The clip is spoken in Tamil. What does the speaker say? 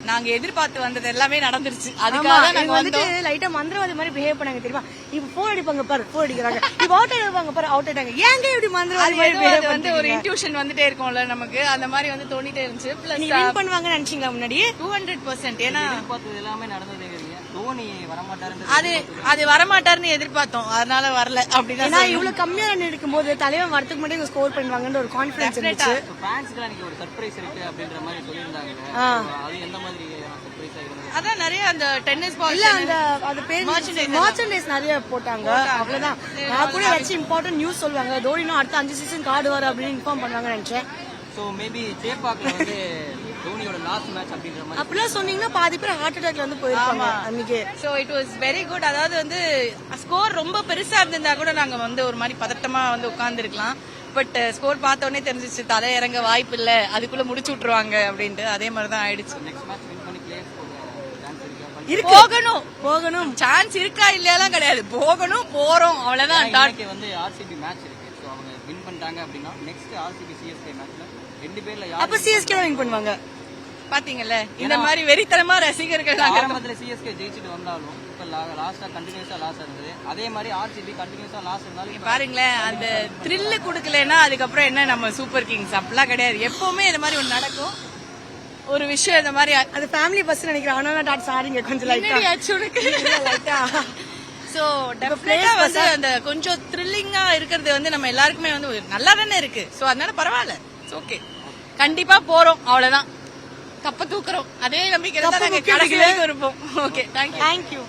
நாங்க எதிர்பார்த்து வந்தது எல்லாமே நடந்துருச்சு. அதுக்காக நாங்க வந்துட்டு லைட்டா மந்திரவாதி மாதிரி பிஹேவ் பண்ணாங்க தெரியுமா? இப்ப போன் அடிப்பாங்க பாரு, போன் அடிக்கிறாங்க, இப்ப அவுட் ஆயிடுவாங்க பாரு, அவுட் ஆயிட்டாங்க. ஏங்க இப்படி மந்திரவாதி மாதிரி பிஹேவ் வந்து ஒரு இன்ட்யூஷன் வந்துட்டே இருக்கும்ல நமக்கு, அந்த மாதிரி வந்து தோணிட்டே இருந்துச்சு. பிளஸ் நீ வின் பண்ணுவாங்கன்னு நினைச்சீங்களா முன்னாடி? 200%. ஏன்னா எதிர்பார்த்தது எல்லாமே நடந்தது. தோனி வரமாட்டாரு, அது வரமாட்டாருன்னு எதிர்பார்த்தோம், அதனால வரல. அப்படின்னா இவ்வளவு கம்மியா ரன் எடுக்கும்போது தலைவன் வரதுக்கு மட்டும் ஸ்கோர் பண்ணுவாங்கன்னு ஒரு கான்பிடன்ஸ் இருந்துச்சு. ஃபேன்ஸ்க்கு எனக்கு ஒரு சர்ப்ரைஸ் இருக்கு அப்படின்ற மாதிரி சொல்லியிருந்தாங்க. அது எந்த மாதிரி சர்ப்ரைஸா இருந்தது? அதான் நிறைய அந்த டென்னிஸ் பால் இல்ல அந்த அது பேர் மர்ச்சன்டைஸ் நிறைய போட்டாங்க. அவ்வளவுதான். நான் கூட ஏதாச்சும் இம்பார்ட்டன்ட் நியூஸ் சொல்லுவாங்க, தோனினும் அடுத்த 5 சீசன் கார்டு வர அப்படின்னு இன்ஃபார்ம் பண்ணுவாங்க நினைச்சேன். சோ மேபி சேப்பாக்ல வந்து தோனியோட லாஸ்ட் மேட்ச் அப்படின்ற மாதிரி அப்படிலாம் சொன்னீங்கன்னா பாதி பேர் ஹார்ட் அட்டாக்ல வந்து போயிருப்பாங்க அன்னைக்கு. So it was very good. அதாவது வந்து ஸ்கோர் ரொம்ப பெருசா இருந்திருந்தா கூட நாங்க வந்து ஒரு மாதிரி பதட்டமா வந்து உட்கார்ந்து இருக்கலாம். பட் ஸ்கோர் பார்த்த உடனே தெரிஞ்சிச்சு தலை இறங்க வாய்ப்பு இல்ல, அதுக்குள்ள முடிச்சு விட்டுருவாங்க அப்படின்ட்டு. அதே மாதிரிதான் ஆயிடுச்சு. நெக்ஸ்ட் மேட்ச் வின் பண்ணி பிளேயர்ஸ் போகணும் சான்ஸ் இருக்கா இல்லையாலாம் கிடையாது, போகணும் போறோம் அவ்வளவுதான். இன்னைக்கு வந்து ஆர்சிபி மேட்ச் இருக்கு. சோ அவங்க வின் பண்ணிட்டாங்க அப்படினா நெக்ஸ்ட் ஆர்சிபி சிஎஸ்கே மேட்ச்ல ரெண்டு பேர்ல யார் அப்ப சிஎஸ்கே தான் வின் பண்ணுவாங்க. பாத்தீங்கல்ல இந்த மாதிரி வெறித்தனமா ரசிகர்கள் ஆரம்பத்துல சிஎஸ்கே ஜெயிச்சிட்டு வந்தாலும் இப்ப லாஸ்டா கண்டினியூஸா லாஸ் இருந்தது. அதே மாதிரி ஆர்சிபி கண்டினியூஸா லாஸ் இருந்தாலும் பாருங்களேன், அந்த த்ரில் குடுக்கலன்னா அதுக்கப்புறம் என்ன நம்ம சூப்பர் கிங்ஸ் அப்படிலாம் கிடையாது. எப்பவுமே இந்த மாதிரி ஒண்ணு நடக்கும். ஒரு விஷயம் இந்த மாதிரி அது ஃபேமிலி பஸ் நினைக்கிறேன். ஆனா டாட் சாரிங்க கொஞ்சம் லைட்டா. சோ டெஃபினட்டா வந்து அந்த கொஞ்சம் த்ரில்லிங்கா இருக்கிறது வந்து நம்ம எல்லாருக்குமே வந்து நல்லா தானே இருக்கு. சோ அதனால பரவாயில்ல, ஓகே. கண்டிப்பா போறோம், அவ்வளவுதான். கப்ப தூக்குறோம், அதே நம்பிக்கை தான் நாங்க கடைசி வரைக்கும் இருப்போம். Okay, thank you.